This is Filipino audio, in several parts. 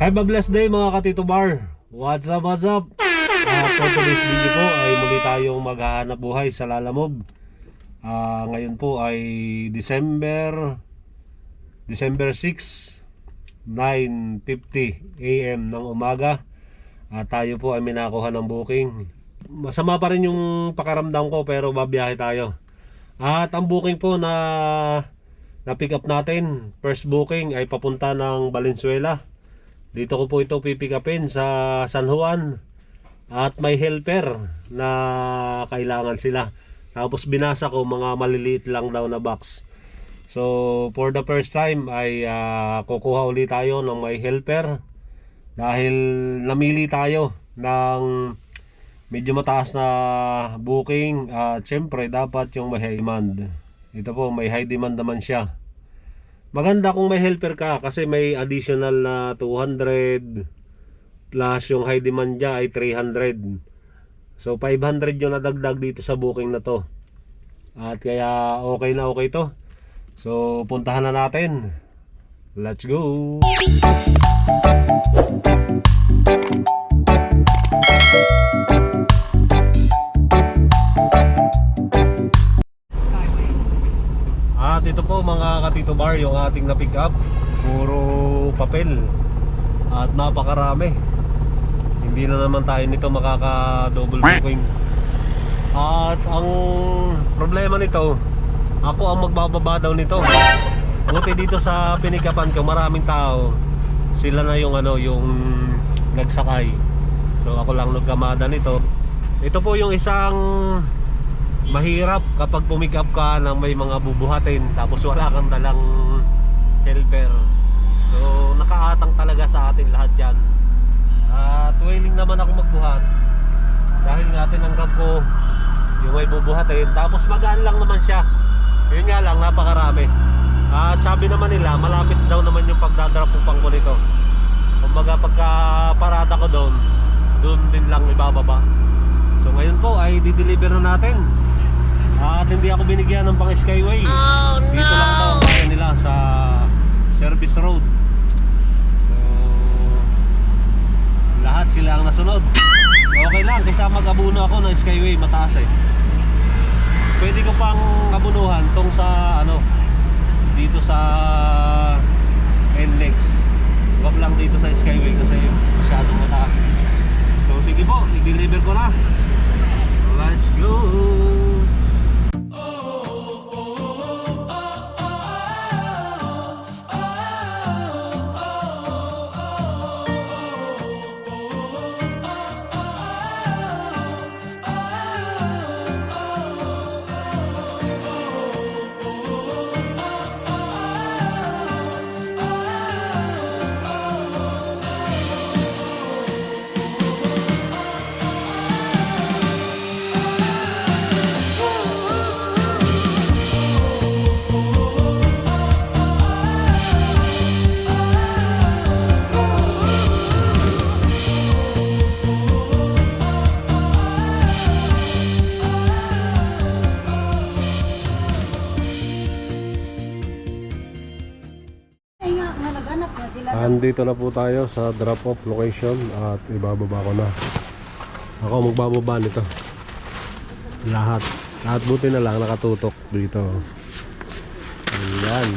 Have a blessed day mga Katito Bar. What's up, what's up? For today's video po ay muli tayong maghahanap buhay sa Lalamove. Ngayon po ay December 6, 9:50 AM ng umaga. Tayo po ay minakuha ng booking. Masama pa rin yung pakaramdam ko pero babiyahe tayo. At ang booking po na pick up natin, first booking ay papunta ng Valenzuela. Dito ko po ito pipick upin sa San Juan. At may helper na kailangan sila. Tapos binasa ko mga maliliit lang daw na box. So for the first time ay kukuha ulit tayo ng may helper. Dahil namili tayo ng medyo mataas na booking. Siyempre dapat yung may high demand. Ito po may high demand naman siya. Maganda kung may helper ka kasi may additional na 200 plus yung high demand niya ay 300. So 500 yung nadagdag dito sa booking na to. At kaya okay na okay to. So puntahan na natin. Let's go. At ito po mga Katito Bar, yung ating na pick up. Puro papel at napakarami. Hindi na naman tayo nito makaka double booking. At ang problema nito, ako ang magbababa daw nito. Buti dito sa pinikapan ko maraming tao. Sila na yung yung nagsakay. So ako lang nagkamada nito. Ito po yung isang mahirap kapag pumick up ka ng may mga bubuhatin tapos wala kang dalang helper. So nakaatang talaga sa atin lahat yan. At willing naman ako magbuhat dahil nga tinanggap ko yung may bubuhatin. Tapos magaan lang naman siya. Yun nga lang, napakarami. At sabi naman nila malapit daw naman yung pagdadrop upang ko nito. Kumbaga pagka parada ko doon din lang ibababa. So ngayon po ay di-deliver na natin. At hindi ako binigyan ng pang skyway. Dito lang daw ang kaya nila sa service road. So lahat sila ang nasunod. Okay lang, kaysa mag-abuno ako ng skyway, mataas eh. Pwede ko pang abunuhan tong sa dito sa NLEX. Huwag lang dito sa skyway kasi masyadong mataas. So sige po, i-deliver ko na. Let's go. Andito na po tayo sa drop-off location at ibababa ko na. Ako magbababa nito. Lahat. At buti na lang nakatutok dito. Ayan.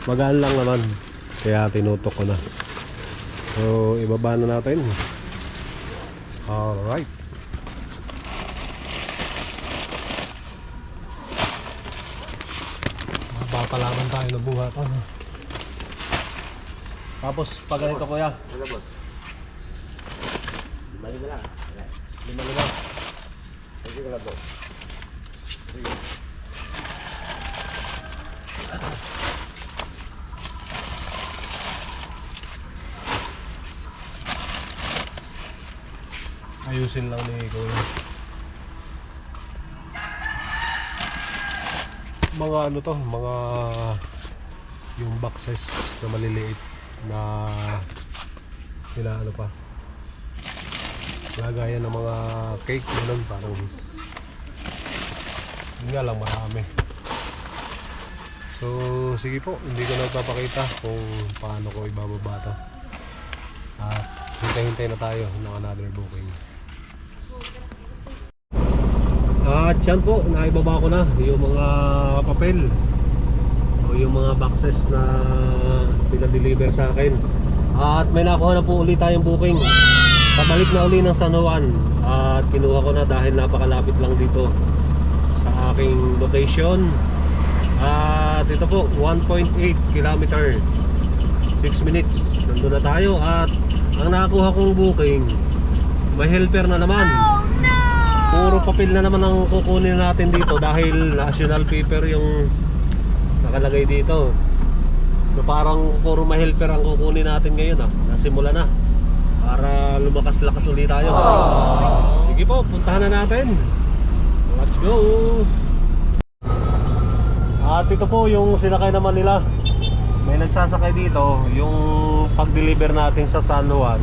Magaan lang naman. Kaya tinutok ko na. So ibaba na natin. Alright. Mapapalaman tayo na buhat. Tapos pag ganito kuya. Ano boss? 5 na lang. 5 na lang. Sige ka lang boss. Sige. Ayusin lang ni kuya. Mga mga yung boxes na maliliit na pa lagayan ng mga cake ganun, parang yun nga lang marami. So sige po, hindi ko na ipapakita kung paano ko ibababa to. At hintay-hintay na tayo ng another booking. At yan po, naibaba ko na yung mga papel o yung mga boxes na pinadeliver sa akin. At may nakuha na po ulit tayong booking. Pabalik na uli ng San Juan. At kinuha ko na dahil napakalapit lang dito sa aking location. At ito po, 1.8 kilometer, 6 minutes. Nandun na tayo. At ang nakuha kong booking, may helper na naman. Puro papel na naman ang kukunin natin dito dahil national paper yung nakalagay dito. So parang puro may helper ang kukunin natin ngayon. Nasimula na para lumakas-lakas ulit tayo. Sige po, puntahan na natin. Let's go. At ito po yung sinakay naman nila. May nagsasakay dito. Yung pag-deliver natin sa San Juan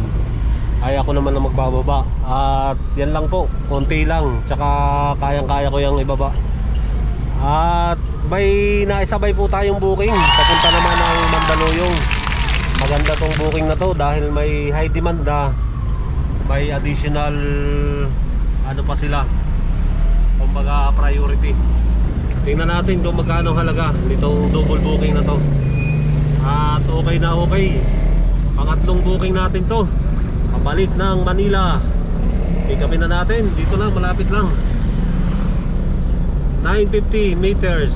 ay ako naman na magbababa. At yan lang po, konti lang. Tsaka kayang-kaya ko yung ibaba. At may naisabay po tayong booking. Papunta naman ng Mandaluyong. Maganda tong booking na to dahil may high demand na. May additional ano pa sila, kumbaga priority. Tingnan natin kung magkano halaga nitong double booking na to. At okay na okay. Pangatlong booking natin to. Pabalik ng Manila. Pick upin na natin. Dito lang, malapit lang. 950 meters.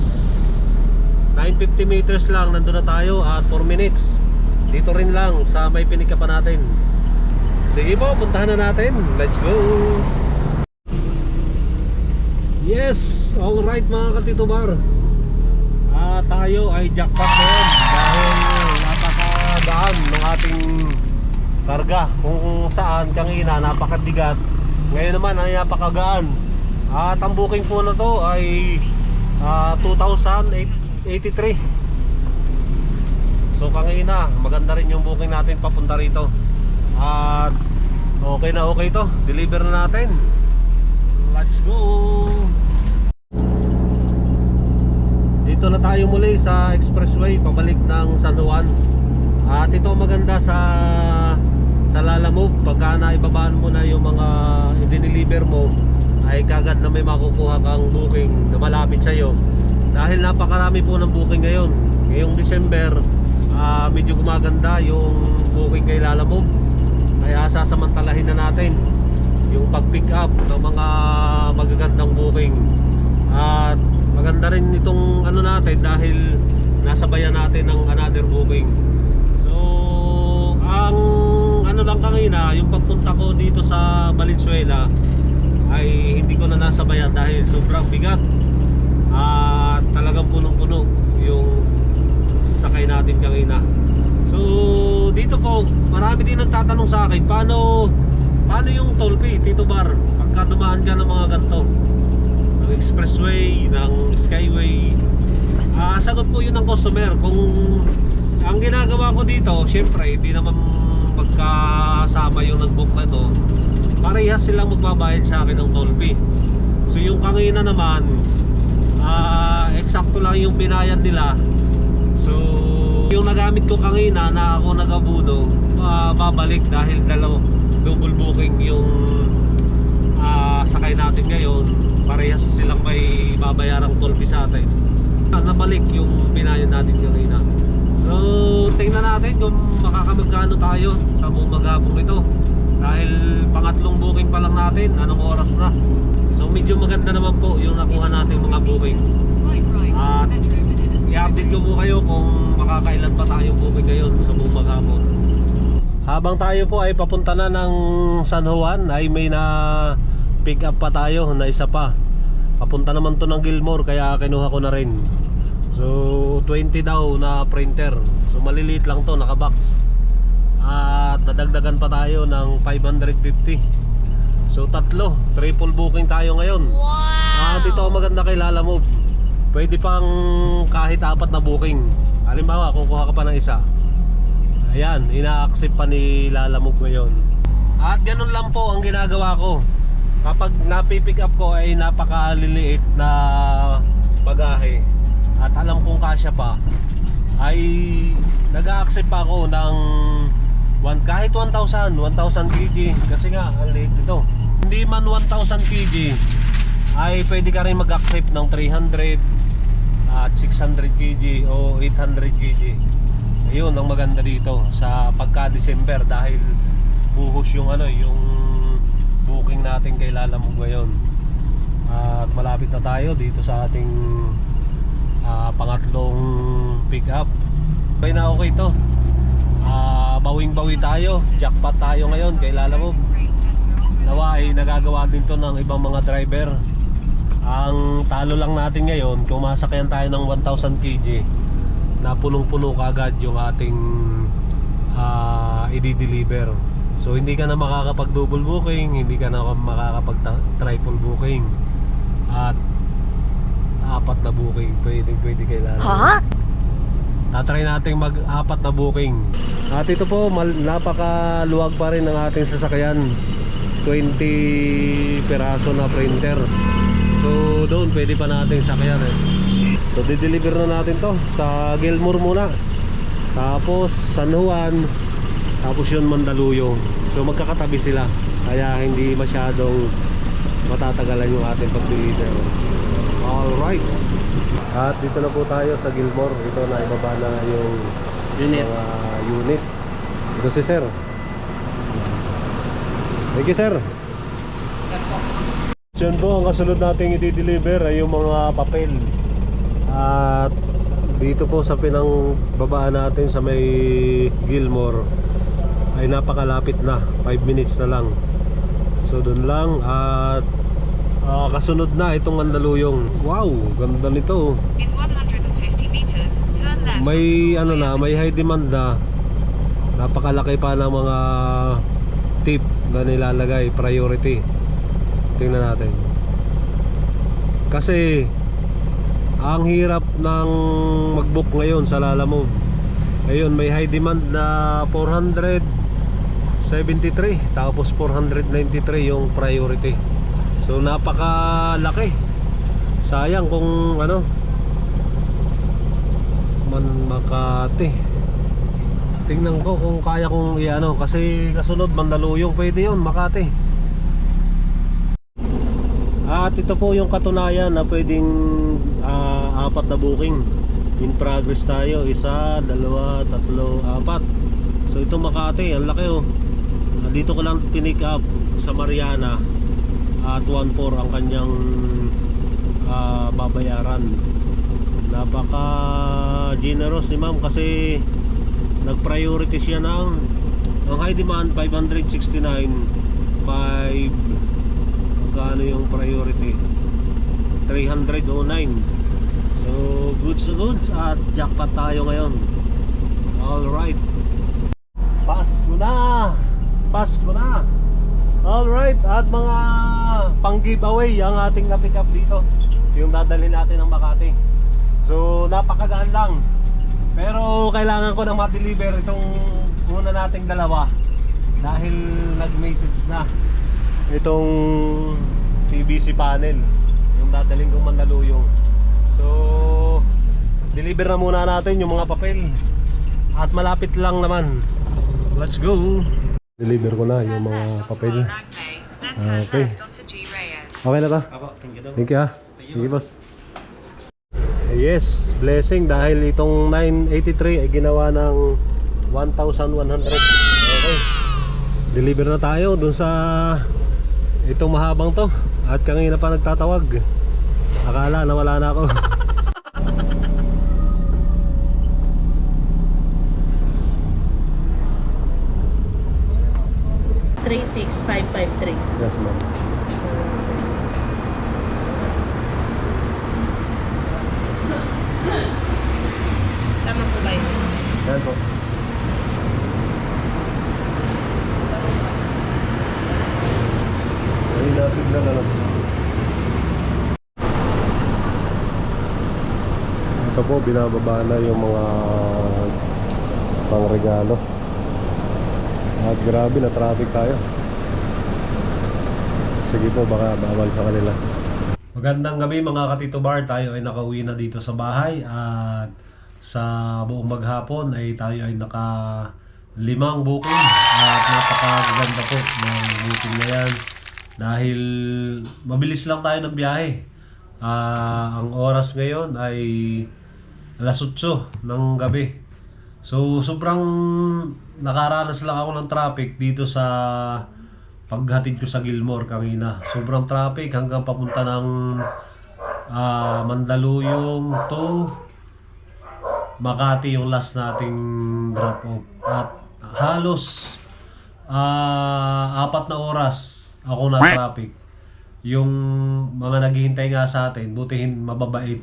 950 meters lang. Nandun na tayo at 4 minutes. Dito rin lang sa may pinikapan natin. Sige po, puntahan na natin. Let's go. Yes, alright mga Katito Bar. Tayo ay jackpot ngayon dahil napakadaan ng ating karga. Kung saan kanina napakabigat, ngayon naman ay napakagaan. At ang booking po na to ay 2,083. So kanina maganda rin yung booking natin papunta rito. At okay na okay to, deliver na natin. Let's go. Dito na tayo muli sa expressway pabalik ng San Juan. At ito maganda sa Lalamove. Pagka naibabaan mo na yung mga i-deliver mo, ay kagad na may makukuha kang booking na malapit sa iyo. Dahil napakarami po ng booking ngayon. Ngayong December, medyo gumaganda yung booking kay Lalamove. Kaya sasamantalahin na natin yung pag-pick up ng mga magagandang booking. At maganda rin itong ano natin dahil nasabayan natin ng another booking. So ang ano lang kanina, yung pagpunta ko dito sa Valenzuela ay hindi ko na nasabayan dahil sobrang bigat. At talagang punong-puno yung sakay natin kanina. So dito po, marami din nagtatanong sa akin, paano yung toll fee, Tito Bar, pagka dumaan ka ng mga ganito, ng expressway, ng skyway. Sagot po yun ng customer. Kung ang ginagawa ko dito, syempre hindi naman magkasama yung nag-book na to, parehas silang magbabayad sa akin ng toll fee. So yung kanina naman, eksakto lang yung binayad nila. So yung nagamit ko kanina na ako nag-abuno, babalik dahil double booking yung sakay natin ngayon. Parehas silang may babayarang toll fee sa atin. Nabalik yung binayad natin kanina. So tingnan natin kung makakamagkano tayo sa buong maghapon ito. Dahil pangatlong booking pa lang natin, anong oras na. So medyo maganda naman po yung nakuha natin mga booking. At i-update ko po kayo kung makakailan pa tayong booking ngayon sa buong maghapon. Habang tayo po ay papunta na ng San Juan, ay may na pick up pa tayo na isa pa. Papunta naman to ng Gilmore, kaya kinuha ko na rin. So 20 daw na printer. So maliliit lang to, nakabox. At dadagdagan pa tayo ng 550. So triple booking tayo ngayon. Dito ang maganda kay Lalamove, pwede pang kahit 4 na booking. Halimbawa kukuha ka pa ng isa, ayan, ina-accept pa ni Lalamove ngayon. At ganun lang po ang ginagawa ko. Kapag napipick up ko ay napakaliliit na bagahe, at alam kong kasya pa, ay nag-a-accept pa ako ng kahit 1,000 kg, kasi nga ang liit ito. Hindi man 1,000 kg ay pwede ka rin mag-accept ng 300 at 600 kg o 800 kg. Ayun ang maganda dito sa pagka-December, dahil buhos yung yung booking natin kay Lalamove ngayon. At malapit na tayo dito sa ating pangatlong pick up. Okay na okay to. Bawing-bawi tayo, jackpot tayo ngayon kay Lalamove. Nawa ay nagagawa din to ng ibang mga driver. Ang talo lang natin ngayon, kung masakyan tayo ng 1,000 kg, na punong-puno kaagad yung ating i-deliver. So hindi ka na makakapag double booking, hindi ka na makakapag triple booking, at 4 na booking pwede kailangan. Huh? Tatry natin mag-4 na booking. At ito po, napakaluwag pa rin ng ating sasakyan. 20 piraso na printer. So doon pwede pa natin sakyan So di-deliver na natin to sa Gilmore muna, tapos San Juan, tapos yun Mandaluyong. So magkakatabi sila, kaya hindi masyadong matatagalan yung ating pag-deliver. Alright. At dito na po tayo sa Gilmore. Ito na, ibaba na yung mga unit. Ito si sir. Thank you sir. Diyan po, ang kasunod nating i-deliver ay yung mga papel. At dito po sa pinangbabaan natin sa may Gilmore ay napakalapit na, 5 minutes na lang. So doon lang. At kasunod na itong Mandaluyong. Wow, ganda nito. In 150 meters, turn left. May may high demand na. Napakalaki pa ng mga tip na nilalagay, priority. Tingnan natin. Kasi ang hirap ng mag-book ngayon sa Lalamove. Ayun, may high demand na 473, tapos 493 yung priority. So napakalaki. Sayang kung Makati. Tingnan ko kung kaya kong kasi kasunod Mandaluyong, pwede yun, Makati. At ito po yung katunayan na pwedeng 4 na booking. In progress tayo, 1, 2, 3, 4. So ito Makati, ang laki Dito ko lang pinick up sa Mariana at 1,4 ang kanyang babayaran. Napaka generous ni ma'am, kasi nag-priority siya ng ang high demand 569, 5 kano yung priority 309. So goods na goods at jackpot tayo ngayon. Alright, Pasko na! Alright, at mga pang giveaway ang ating na-pick up dito, yung dadalhin natin ng Makati. So napakagaan lang, pero kailangan ko na ma-deliver itong una nating dalawa, dahil nag-message na itong PVC panel yung dadalhin kong Mandaluyong. So deliver na muna natin yung mga papel, at malapit lang naman. Let's go. Deliver ko na yung mga papel. Okay. Okay na to? Thank you ha. Thank you boss. Yes, blessing, dahil itong 983 ay ginawa ng 1,100. Okay. Deliver na tayo dun sa itong mahabang to, at kanina pa nagtatawag. Akala nawala na ako. Yes ma'am. Tama po ba yun? Yan po. Ay, nasignal na lang. Ito po, binababa na yung mga pangregalo. At grabe na traffic tayo. Sige po, baka bawal sa kanila. Magandang gabi mga Katito Bar, tayo ay nakauwi na dito sa bahay at sa buong maghapon ay tayo ay naka 5 booking at napakaganda po ng booking na yan dahil mabilis lang tayo nagbiyahe. Ang oras ngayon ay alas 8 ng gabi. So sobrang nakaranas lang ako ng traffic dito sa paghatid ko sa Gilmore kanina. Sobrang traffic hanggang papunta ng Mandaluyong to Makati yung last nating drop off. At halos 4 na oras ako na traffic. Yung mga naghihintay nga sa atin, butihin mababait,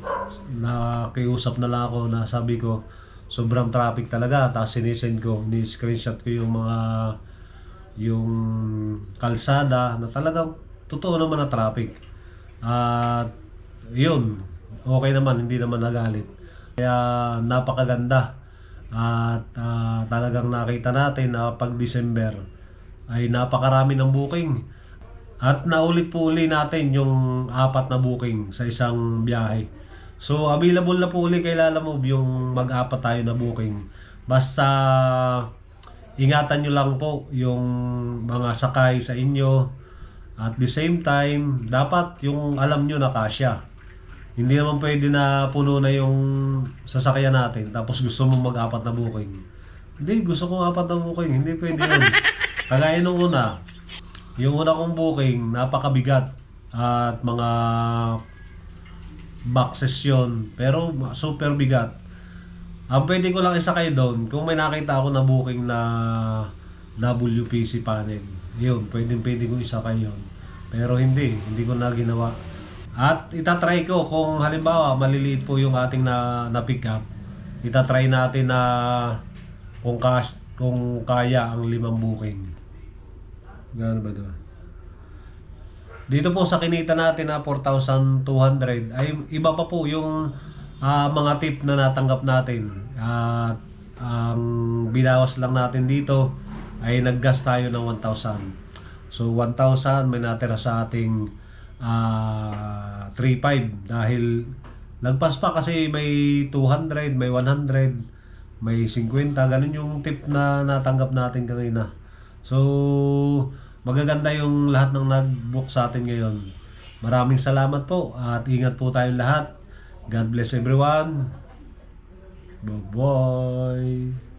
nakiusap na lang ako na sabi ko sobrang traffic talaga. Tapos sinisend ko, ni-screenshot ko yung kalsada na talagang totoo naman na traffic. At yun, okay naman, hindi naman nagalit. Kaya napakaganda. At talagang nakita natin na pag December ay napakarami ng booking. At naulit po uli natin yung 4 na booking sa isang biyahe. So available na po uli kay Lalamove yung mag-4 tayo na booking. Basta ingatan nyo lang po yung mga sakay sa inyo. At the same time, dapat yung alam nyo na kasya. Hindi naman pwede na puno na yung sasakyan natin tapos gusto mong mag-4 na booking. Hindi, gusto kong 4 na booking. Hindi pwede yun. Kagaya nung una, yung una kong booking, napakabigat. At mga boxes yun. Pero super bigat. Ang pwede ko lang isakay doon, kung may nakita ako na booking na WPC panel, yun, pwede ko isakay yun. Pero hindi ko na ginawa. At itatry ko kung halimbawa maliliit po yung ating na pick up, itatry natin na kung kaya ang 5 booking. Gano'n ba doon? Dito po sa kinita natin na 4,200 ay iba pa po yung mga tip na natanggap natin. At ang binawas lang natin dito ay naggas tayo ng 1,000. So 1,000 may natira sa ating 3,500 dahil lagpas pa kasi may 200, may 100, may 50, ganun yung tip na natanggap natin kanina. So magaganda yung lahat ng nag-book sa atin ngayon. Maraming salamat po at ingat po tayong lahat. God bless everyone. Bye-bye.